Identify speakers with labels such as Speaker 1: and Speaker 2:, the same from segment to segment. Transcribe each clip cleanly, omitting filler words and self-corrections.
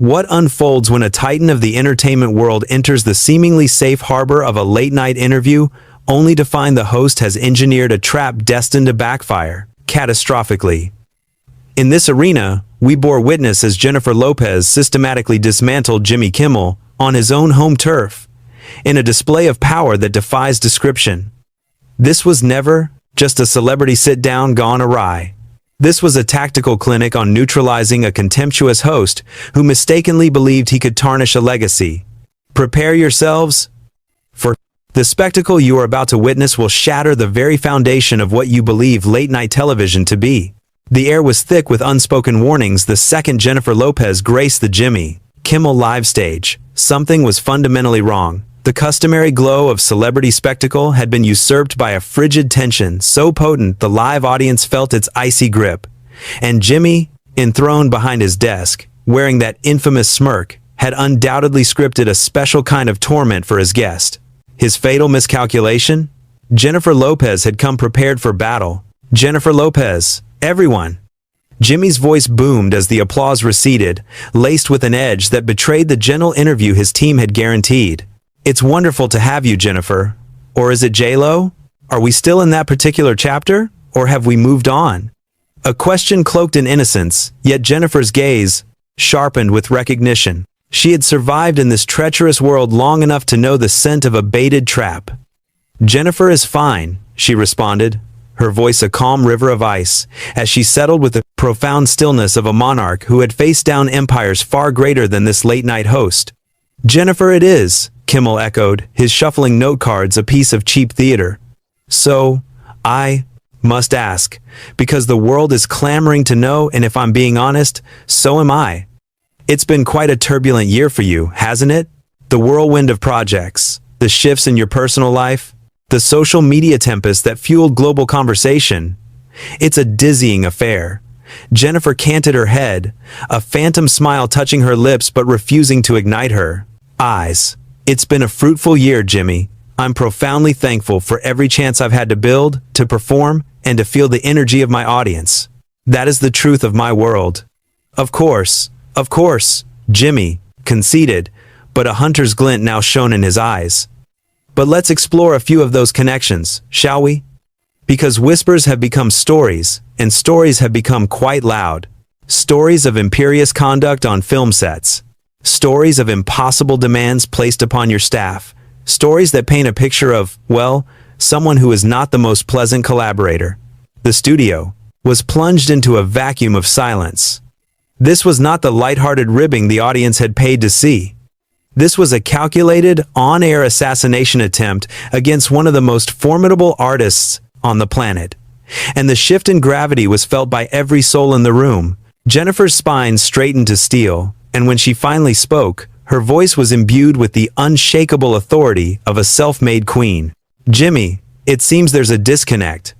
Speaker 1: What unfolds when a titan of the entertainment world enters the seemingly safe harbor of a late-night interview, only to find the host has engineered a trap destined to backfire, catastrophically? In this arena, we bore witness as Jennifer Lopez systematically dismantled Jimmy Kimmel on his own home turf, in a display of power that defies description. This was never just a celebrity sit-down gone awry. This was a tactical clinic on neutralizing a contemptuous host who mistakenly believed he could tarnish a legacy. Prepare yourselves, for the spectacle you are about to witness will shatter the very foundation of what you believe late-night television to be. The air was thick with unspoken warnings the second Jennifer Lopez graced the Jimmy Kimmel live stage. Something was fundamentally wrong. The customary glow of celebrity spectacle had been usurped by a frigid tension so potent the live audience felt its icy grip. And Jimmy, enthroned behind his desk, wearing that infamous smirk, had undoubtedly scripted a special kind of torment for his guest. His fatal miscalculation? Jennifer Lopez had come prepared for battle. Jennifer Lopez, everyone! Jimmy's voice boomed as the applause receded, laced with an edge that betrayed the gentle interview his team had guaranteed. It's wonderful to have you, Jennifer. Or is it J-Lo? Are we still in that particular chapter? Or have we moved on? A question cloaked in innocence, yet Jennifer's gaze sharpened with recognition. She had survived in this treacherous world long enough to know the scent of a baited trap. Jennifer is fine, she responded, her voice a calm river of ice, as she settled with the profound stillness of a monarch who had faced down empires far greater than this late-night host. Jennifer it is, Kimmel echoed, his shuffling note cards a piece of cheap theater. So, I must ask, because the world is clamoring to know, and if I'm being honest, so am I. It's been quite a turbulent year for you, hasn't it? The whirlwind of projects, the shifts in your personal life, the social media tempest that fueled global conversation. It's a dizzying affair. Jennifer canted her head, a phantom smile touching her lips but refusing to ignite her eyes. It's been a fruitful year, Jimmy. I'm profoundly thankful for every chance I've had to build, to perform, and to feel the energy of my audience. That is the truth of my world. Of course, Jimmy conceded, but a hunter's glint now shone in his eyes. But let's explore a few of those connections, shall we? Because whispers have become stories, and stories have become quite loud. Stories of imperious conduct on film sets. Stories of impossible demands placed upon your staff. Stories that paint a picture of, well, someone who is not the most pleasant collaborator. The studio was plunged into a vacuum of silence. This was not the lighthearted ribbing the audience had paid to see. This was a calculated, on-air assassination attempt against one of the most formidable artists on the planet. And the shift in gravity was felt by every soul in the room. Jennifer's spine straightened to steel, and when she finally spoke, her voice was imbued with the unshakable authority of a self-made queen. Jimmy, it seems there's a disconnect.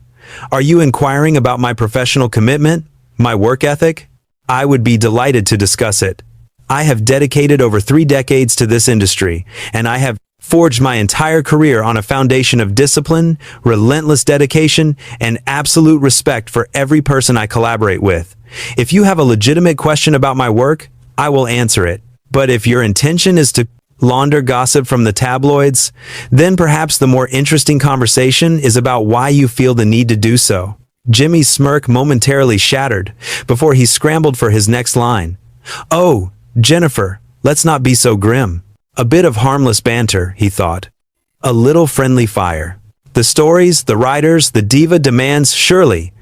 Speaker 1: Are you inquiring about my professional commitment, my work ethic? I would be delighted to discuss it. I have dedicated over 3 decades to this industry, and I have forged my entire career on a foundation of discipline, relentless dedication, and absolute respect for every person I collaborate with. If you have a legitimate question about my work, I will answer it. But if your intention is to launder gossip from the tabloids, then perhaps the more interesting conversation is about why you feel the need to do so. Jimmy's smirk momentarily shattered before he scrambled for his next line. Oh, Jennifer, let's not be so grim. A bit of harmless banter, he thought. A little friendly fire. The stories, the writers, the diva demands, surely.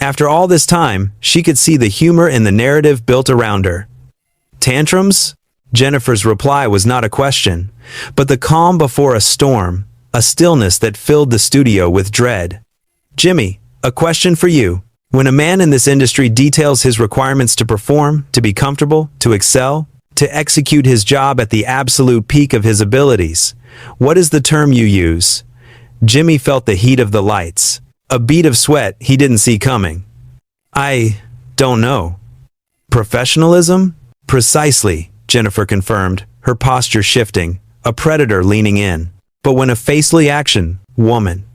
Speaker 1: After all this time, she could see the humor in the narrative built around her. Tantrums? Jennifer's reply was not a question, but the calm before a storm, a stillness that filled the studio with dread. Jimmy, a question for you. When a man in this industry details his requirements to perform, to be comfortable, to excel, to execute his job at the absolute peak of his abilities, what is the term you use? Jimmy felt the heat of the lights, a bead of sweat he didn't see coming. I don't know. Professionalism? Precisely, Jennifer confirmed, her posture shifting, a predator leaning in. But when a faceless action, woman,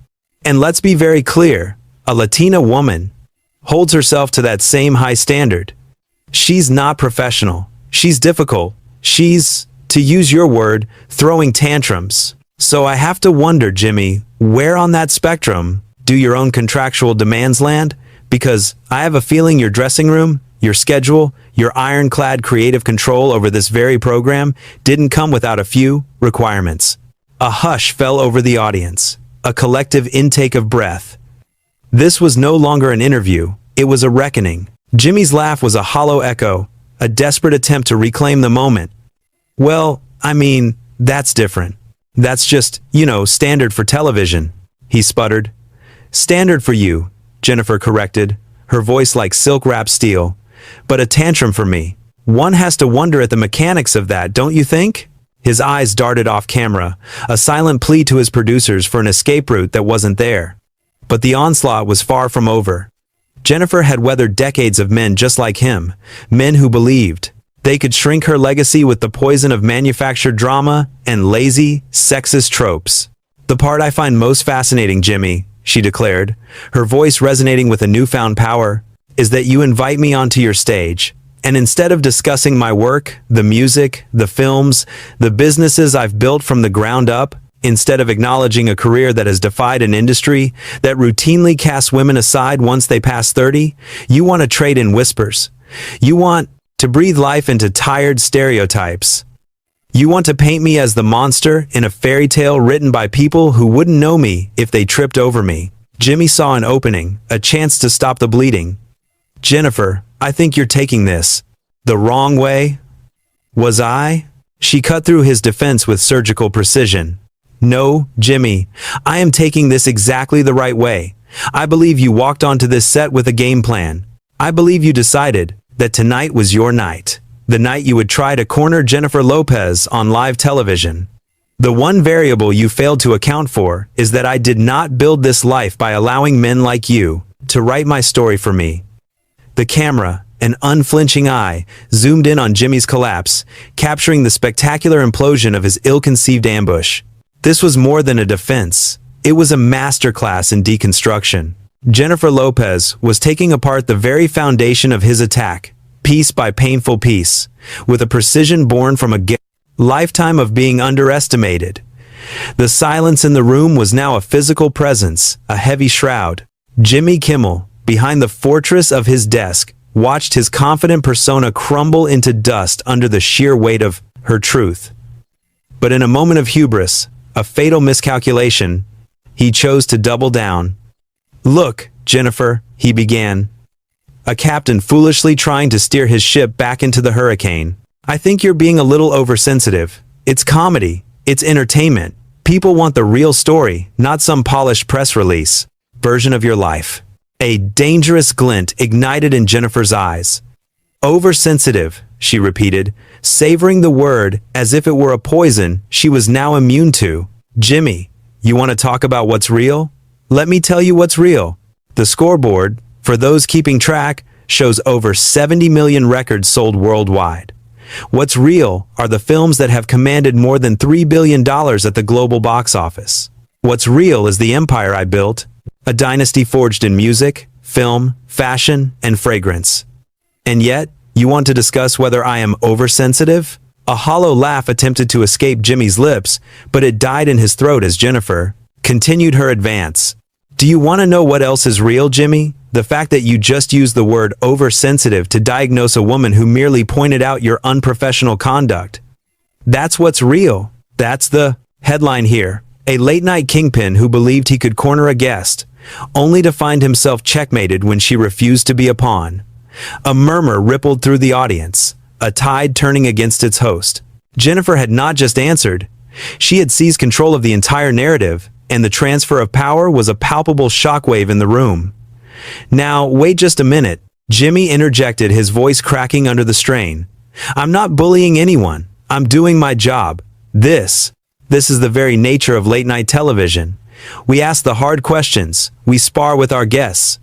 Speaker 1: and let's be very clear, a Latina woman, holds herself to that same high standard, she's not professional, She's difficult. She's, to use your word, throwing tantrums. So I have to wonder, Jimmy, where on that spectrum do your own contractual demands land? Because I have a feeling your dressing room, your schedule, your ironclad creative control over this very program didn't come without a few requirements. A hush fell over the audience, a collective intake of breath. This was no longer an interview, it was a reckoning. Jimmy's laugh was a hollow echo, a desperate attempt to reclaim the moment. Well, I mean, that's different. That's just, standard for television, he sputtered. Standard for you, Jennifer corrected, her voice like silk-wrapped steel. But a tantrum for me. One has to wonder at the mechanics of that, don't you think? His eyes darted off camera, a silent plea to his producers for an escape route that wasn't there. But the onslaught was far from over. Jennifer had weathered decades of men just like him, men who believed they could shrink her legacy with the poison of manufactured drama and lazy, sexist tropes. The part I find most fascinating, Jimmy, she declared, her voice resonating with a newfound power, is that you invite me onto your stage, and instead of discussing my work, the music, the films, the businesses I've built from the ground up, instead of acknowledging a career that has defied an industry that routinely casts women aside once they pass 30, you want to trade in whispers. You want to breathe life into tired stereotypes. You want to paint me as the monster in a fairy tale written by people who wouldn't know me if they tripped over me. Jimmy saw an opening, a chance to stop the bleeding. Jennifer, I think you're taking this the wrong way. Was I? She cut through his defense with surgical precision. No, Jimmy, I am taking this exactly the right way. I believe you walked onto this set with a game plan. I believe you decided that tonight was your night. The night you would try to corner Jennifer Lopez on live television. The one variable you failed to account for is that I did not build this life by allowing men like you to write my story for me. The camera, an unflinching eye, zoomed in on Jimmy's collapse, capturing the spectacular implosion of his ill-conceived ambush. This was more than a defense. It was a masterclass in deconstruction. Jennifer Lopez was taking apart the very foundation of his attack, piece by painful piece, with a precision born from a lifetime of being underestimated. The silence in the room was now a physical presence, a heavy shroud. Jimmy Kimmel, behind the fortress of his desk, watched his confident persona crumble into dust under the sheer weight of her truth. But in a moment of hubris, a fatal miscalculation, he chose to double down. Look, Jennifer, he began, a captain foolishly trying to steer his ship back into the hurricane. I think you're being a little oversensitive. It's comedy. It's entertainment. People want the real story, not some polished press release version of your life. A dangerous glint ignited in Jennifer's eyes. Oversensitive, she repeated, savoring the word as if it were a poison she was now immune to. Jimmy, you want to talk about what's real? Let me tell you what's real. The scoreboard, for those keeping track, shows over 70 million records sold worldwide. What's real are the films that have commanded more than $3 billion at the global box office. What's real is the empire I built, a dynasty forged in music, film, fashion, and fragrance. And yet, you want to discuss whether I am oversensitive? A hollow laugh attempted to escape Jimmy's lips, but it died in his throat as Jennifer continued her advance. Do you want to know what else is real, Jimmy? The fact that you just used the word oversensitive to diagnose a woman who merely pointed out your unprofessional conduct. That's what's real. That's the headline here. A late-night kingpin who believed he could corner a guest, only to find himself checkmated when she refused to be a pawn. A murmur rippled through the audience, a tide turning against its host. Jennifer had not just answered. She had seized control of the entire narrative, and the transfer of power was a palpable shockwave in the room. Now, wait just a minute, Jimmy interjected, his voice cracking under the strain. I'm not bullying anyone. I'm doing my job. This is the very nature of late-night television. We ask the hard questions. We spar with our guests.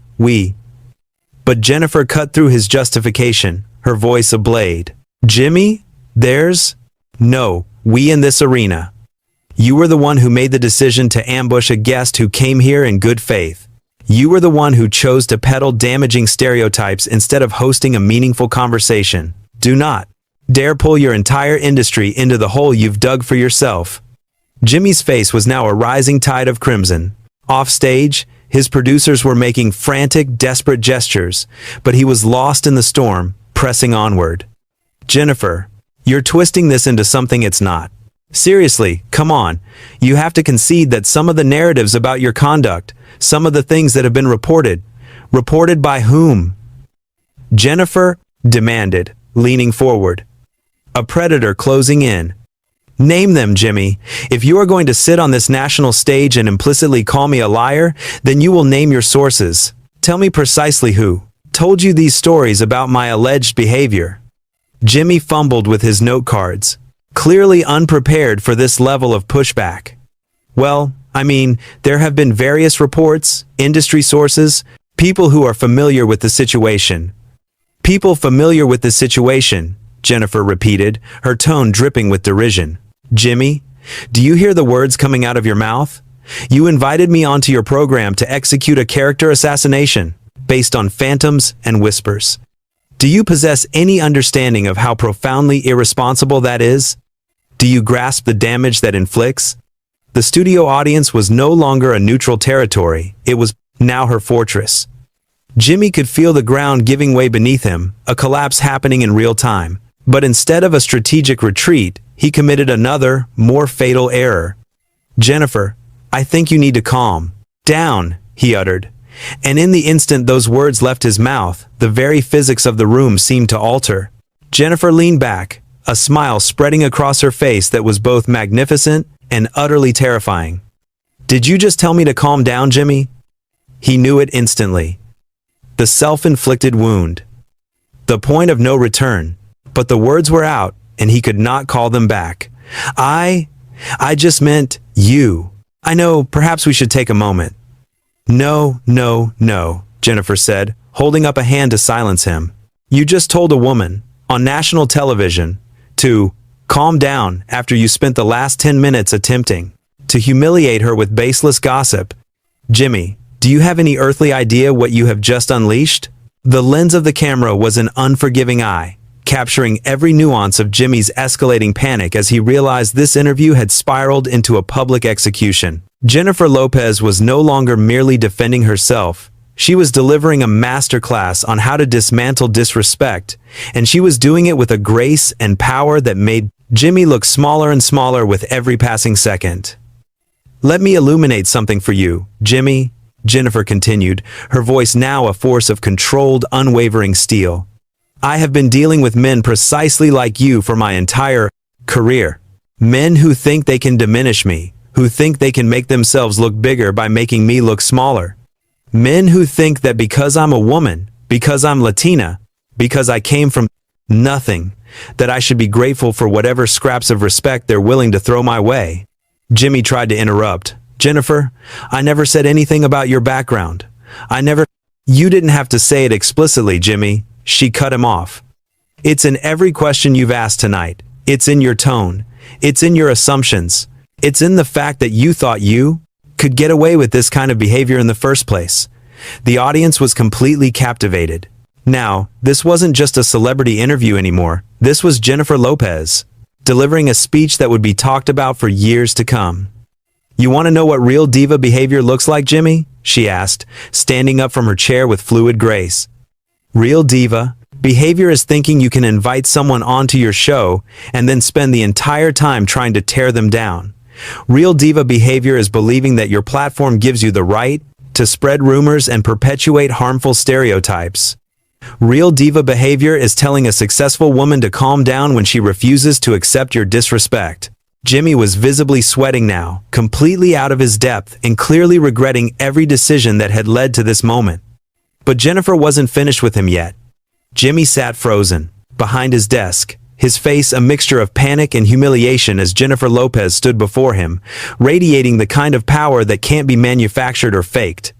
Speaker 1: But Jennifer cut through his justification, her voice ablade. Jimmy, there's no we in this arena. You were the one who made the decision to ambush a guest who came here in good faith. You were the one who chose to peddle damaging stereotypes instead of hosting a meaningful conversation. Do not Dare pull your entire industry into the hole you've dug for yourself. Jimmy's face was now a rising tide of crimson. Off stage, his producers were making frantic, desperate gestures, but he was lost in the storm, pressing onward. Jennifer, you're twisting this into something it's not. Seriously, come on. You have to concede that some of the narratives about your conduct, some of the things that have been reported by whom? Jennifer demanded, leaning forward. A predator closing in. Name them, Jimmy. If you are going to sit on this national stage and implicitly call me a liar, then you will name your sources. Tell me precisely who told you these stories about my alleged behavior. Jimmy fumbled with his note cards, clearly unprepared for this level of pushback. Well, I mean, there have been various reports, industry sources, people who are familiar with the situation. People familiar with the situation, Jennifer repeated, her tone dripping with derision. Jimmy, do you hear the words coming out of your mouth? You invited me onto your program to execute a character assassination based on phantoms and whispers. Do you possess any understanding of how profoundly irresponsible that is? Do you grasp the damage that inflicts? The studio audience was no longer a neutral territory, it was now her fortress. Jimmy could feel the ground giving way beneath him, a collapse happening in real time. But instead of a strategic retreat, he committed another, more fatal error. Jennifer, I think you need to calm down, he uttered. And in the instant those words left his mouth, the very physics of the room seemed to alter. Jennifer leaned back, a smile spreading across her face that was both magnificent and utterly terrifying. Did you just tell me to calm down, Jimmy? He knew it instantly. The self-inflicted wound. The point of no return. But the words were out, and he could not call them back. I just meant you. I know, perhaps we should take a moment. No, Jennifer said, holding up a hand to silence him. You just told a woman, on national television, to calm down after you spent the last 10 minutes attempting to humiliate her with baseless gossip. Jimmy, do you have any earthly idea what you have just unleashed? The lens of the camera was an unforgiving eye, capturing every nuance of Jimmy's escalating panic as he realized this interview had spiraled into a public execution. Jennifer Lopez was no longer merely defending herself. She was delivering a masterclass on how to dismantle disrespect, and she was doing it with a grace and power that made Jimmy look smaller and smaller with every passing second. Let me illuminate something for you, Jimmy, Jennifer continued, her voice now a force of controlled, unwavering steel. I have been dealing with men precisely like you for my entire career. Men who think they can diminish me, who think they can make themselves look bigger by making me look smaller. Men who think that because I'm a woman, because I'm Latina, because I came from nothing, that I should be grateful for whatever scraps of respect they're willing to throw my way. Jimmy tried to interrupt. Jennifer, I never said anything about your background. You didn't have to say it explicitly, Jimmy. She cut him off. It's in every question you've asked tonight. It's in your tone. It's in your assumptions. It's in the fact that you thought you could get away with this kind of behavior in the first place. The audience was completely captivated. Now, this wasn't just a celebrity interview anymore. This was Jennifer Lopez, delivering a speech that would be talked about for years to come. You want to know what real diva behavior looks like, Jimmy? She asked, standing up from her chair with fluid grace. Real diva behavior is thinking you can invite someone onto your show and then spend the entire time trying to tear them down. Real diva behavior is believing that your platform gives you the right to spread rumors and perpetuate harmful stereotypes. Real diva behavior is telling a successful woman to calm down when she refuses to accept your disrespect. Jimmy was visibly sweating now, completely out of his depth and clearly regretting every decision that had led to this moment. But Jennifer wasn't finished with him yet. Jimmy sat frozen, behind his desk, his face a mixture of panic and humiliation as Jennifer Lopez stood before him, radiating the kind of power that can't be manufactured or faked.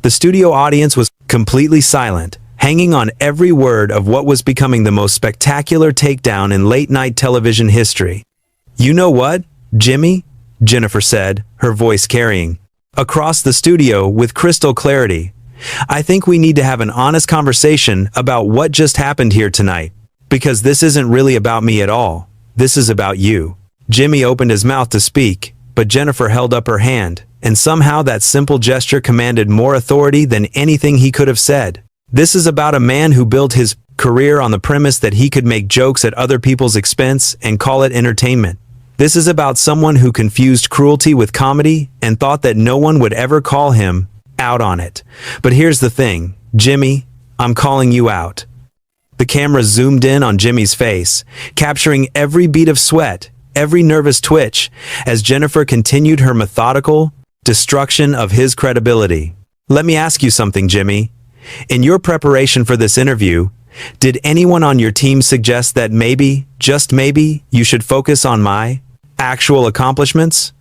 Speaker 1: The studio audience was completely silent, hanging on every word of what was becoming the most spectacular takedown in late-night television history. You know what, Jimmy? Jennifer said, her voice carrying across the studio with crystal clarity. I think we need to have an honest conversation about what just happened here tonight. Because this isn't really about me at all. This is about you. Jimmy opened his mouth to speak, but Jennifer held up her hand, and somehow that simple gesture commanded more authority than anything he could have said. This is about a man who built his career on the premise that he could make jokes at other people's expense and call it entertainment. This is about someone who confused cruelty with comedy and thought that no one would ever call him out on it. But here's the thing, Jimmy, I'm calling you out. The camera zoomed in on Jimmy's face, capturing every beat of sweat, every nervous twitch, as Jennifer continued her methodical destruction of his credibility. Let me ask you something, Jimmy. In your preparation for this interview, did anyone on your team suggest that maybe, just maybe, you should focus on my actual accomplishments?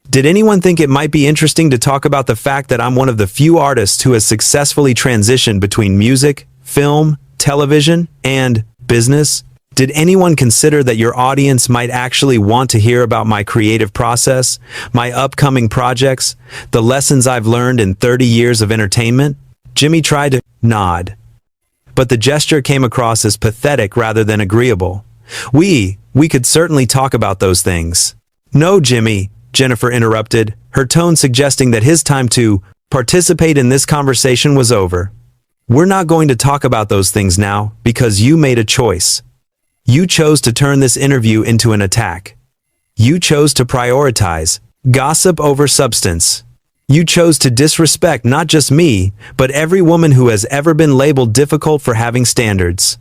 Speaker 1: Did anyone think it might be interesting to talk about the fact that I'm one of the few artists who has successfully transitioned between music, film, television, and business? Did anyone consider that your audience might actually want to hear about my creative process, my upcoming projects, the lessons I've learned in 30 years of entertainment? Jimmy tried to nod, but the gesture came across as pathetic rather than agreeable. We could certainly talk about those things. No, Jimmy, Jennifer interrupted, her tone suggesting that his time to participate in this conversation was over. We're not going to talk about those things now because you made a choice. You chose to turn this interview into an attack. You chose to prioritize gossip over substance. You chose to disrespect not just me, but every woman who has ever been labeled difficult for having standards.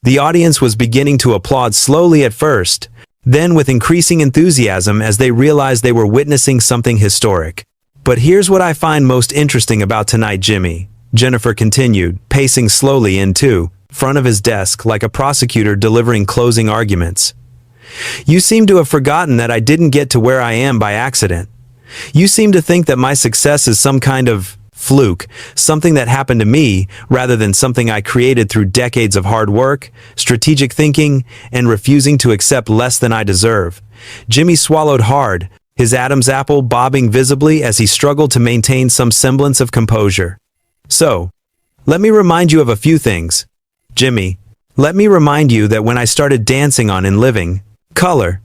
Speaker 1: The audience was beginning to applaud slowly at first, then with increasing enthusiasm as they realized they were witnessing something historic. But here's what I find most interesting about tonight, Jimmy, Jennifer continued, pacing slowly into front of his desk like a prosecutor delivering closing arguments. You seem to have forgotten that I didn't get to where I am by accident. You seem to think that my success is some kind of fluke, something that happened to me rather than something I created through decades of hard work, strategic thinking, and refusing to accept less than I deserve. Jimmy swallowed hard, his Adam's apple bobbing visibly as he struggled to maintain some semblance of composure. So, let me remind you of a few things. Jimmy, let me remind you that when I started dancing on In Living Color,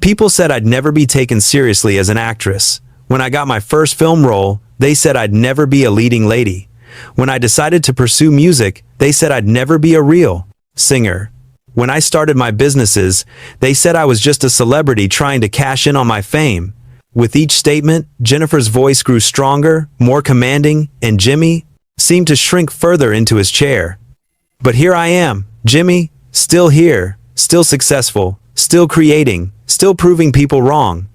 Speaker 1: people said I'd never be taken seriously as an actress. When I got my first film role, they said I'd never be a leading lady. When I decided to pursue music, they said I'd never be a real singer. When I started my businesses, they said I was just a celebrity trying to cash in on my fame. With each statement, Jennifer's voice grew stronger, more commanding, and Jimmy seemed to shrink further into his chair. But here I am, Jimmy, still here, still successful, still creating, still proving people wrong.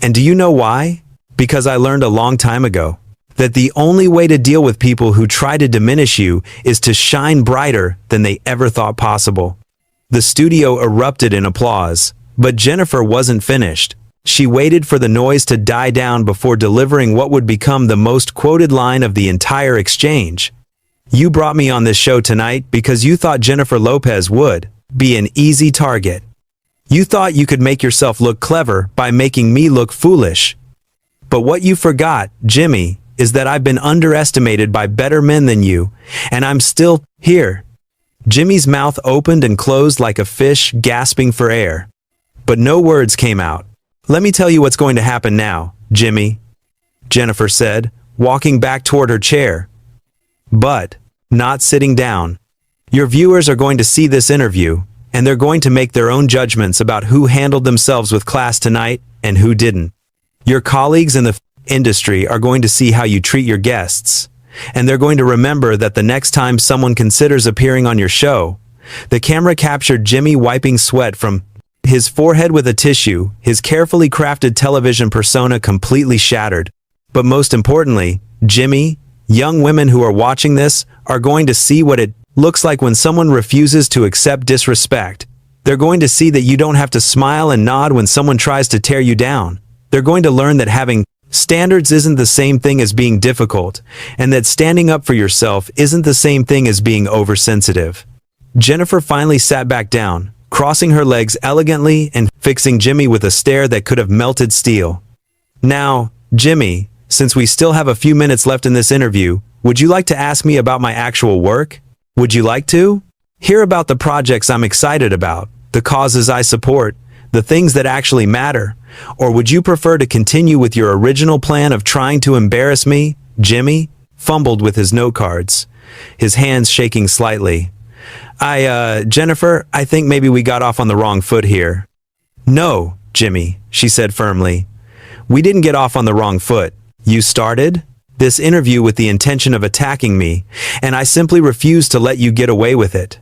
Speaker 1: And do you know why? Because I learned a long time ago that the only way to deal with people who try to diminish you is to shine brighter than they ever thought possible. The studio erupted in applause, but Jennifer wasn't finished. She waited for the noise to die down before delivering what would become the most quoted line of the entire exchange. You brought me on this show tonight because you thought Jennifer Lopez would be an easy target. You thought you could make yourself look clever by making me look foolish. But what you forgot, Jimmy, is that I've been underestimated by better men than you, and I'm still here. Jimmy's mouth opened and closed like a fish gasping for air. But no words came out. Let me tell you what's going to happen now, Jimmy, Jennifer said, walking back toward her chair, but not sitting down. Your viewers are going to see this interview, and they're going to make their own judgments about who handled themselves with class tonight and who didn't. Your colleagues in the industry are going to see how you treat your guests, and they're going to remember that the next time someone considers appearing on your show. The camera captured Jimmy wiping sweat from his forehead with a tissue, his carefully crafted television persona completely shattered. But most importantly, Jimmy, young women who are watching this are going to see what it looks like when someone refuses to accept disrespect. They're going to see that you don't have to smile and nod when someone tries to tear you down. They're going to learn that having standards isn't the same thing as being difficult, and that standing up for yourself isn't the same thing as being oversensitive. Jennifer finally sat back down, crossing her legs elegantly and fixing Jimmy with a stare that could have melted steel. Now, Jimmy, since we still have a few minutes left in this interview, would you like to ask me about my actual work? Would you like to? Hear about the projects I'm excited about, the causes I support, the things that actually matter? Or would you prefer to continue with your original plan of trying to embarrass me?" Jimmy fumbled with his note cards, his hands shaking slightly. Jennifer, I think maybe we got off on the wrong foot here." "No, Jimmy," she said firmly. "We didn't get off on the wrong foot. You started this interview with the intention of attacking me, and I simply refuse to let you get away with it."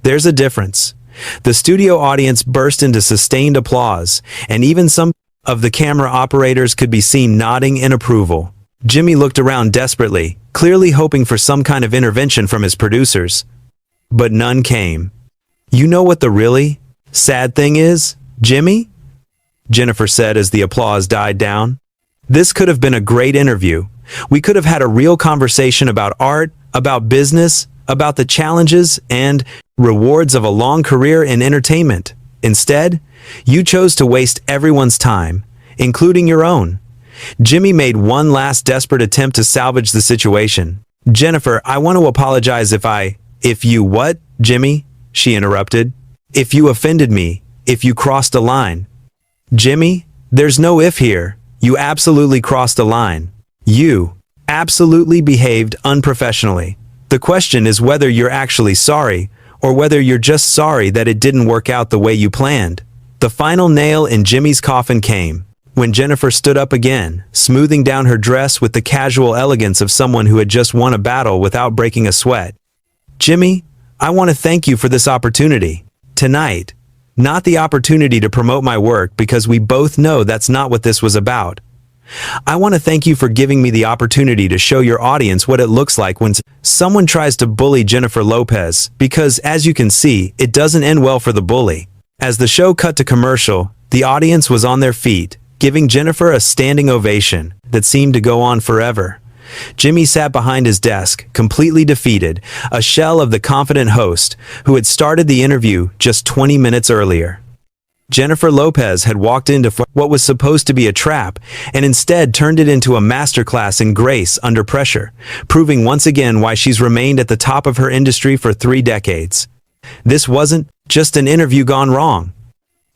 Speaker 1: There's a difference. The studio audience burst into sustained applause, and even some of the camera operators could be seen nodding in approval. Jimmy looked around desperately, clearly hoping for some kind of intervention from his producers. But none came. "You know what the really sad thing is, Jimmy?" Jennifer said as the applause died down. "This could have been a great interview. We could have had a real conversation about art, about business, about the challenges and rewards of a long career in entertainment. Instead, you chose to waste everyone's time, including your own." Jimmy made one last desperate attempt to salvage the situation. "Jennifer, I want to apologize if you what, Jimmy?" she interrupted. "If you offended me, if you crossed a line." "Jimmy, there's no if here. You absolutely crossed a line. You absolutely behaved unprofessionally. The question is whether you're actually sorry, or whether you're just sorry that it didn't work out the way you planned." The final nail in Jimmy's coffin came when Jennifer stood up again, smoothing down her dress with the casual elegance of someone who had just won a battle without breaking a sweat. "Jimmy, I want to thank you for this opportunity. Tonight. Not the opportunity to promote my work, because we both know that's not what this was about. I want to thank you for giving me the opportunity to show your audience what it looks like when someone tries to bully Jennifer Lopez, because as you can see, it doesn't end well for the bully." As the show cut to commercial, the audience was on their feet, giving Jennifer a standing ovation that seemed to go on forever. Jimmy sat behind his desk, completely defeated, a shell of the confident host who had started the interview just 20 minutes earlier. Jennifer Lopez had walked into what was supposed to be a trap and instead turned it into a masterclass in grace under pressure, proving once again why she's remained at the top of her industry for 3 decades. This wasn't just an interview gone wrong.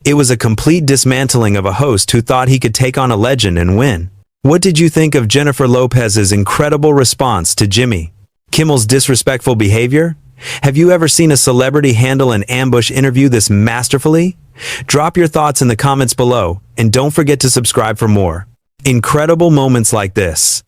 Speaker 1: It was a complete dismantling of a host who thought he could take on a legend and win. What did you think of Jennifer Lopez's incredible response to Jimmy Kimmel's disrespectful behavior? Have you ever seen a celebrity handle an ambush interview this masterfully? Drop your thoughts in the comments below, and don't forget to subscribe for more incredible moments like this.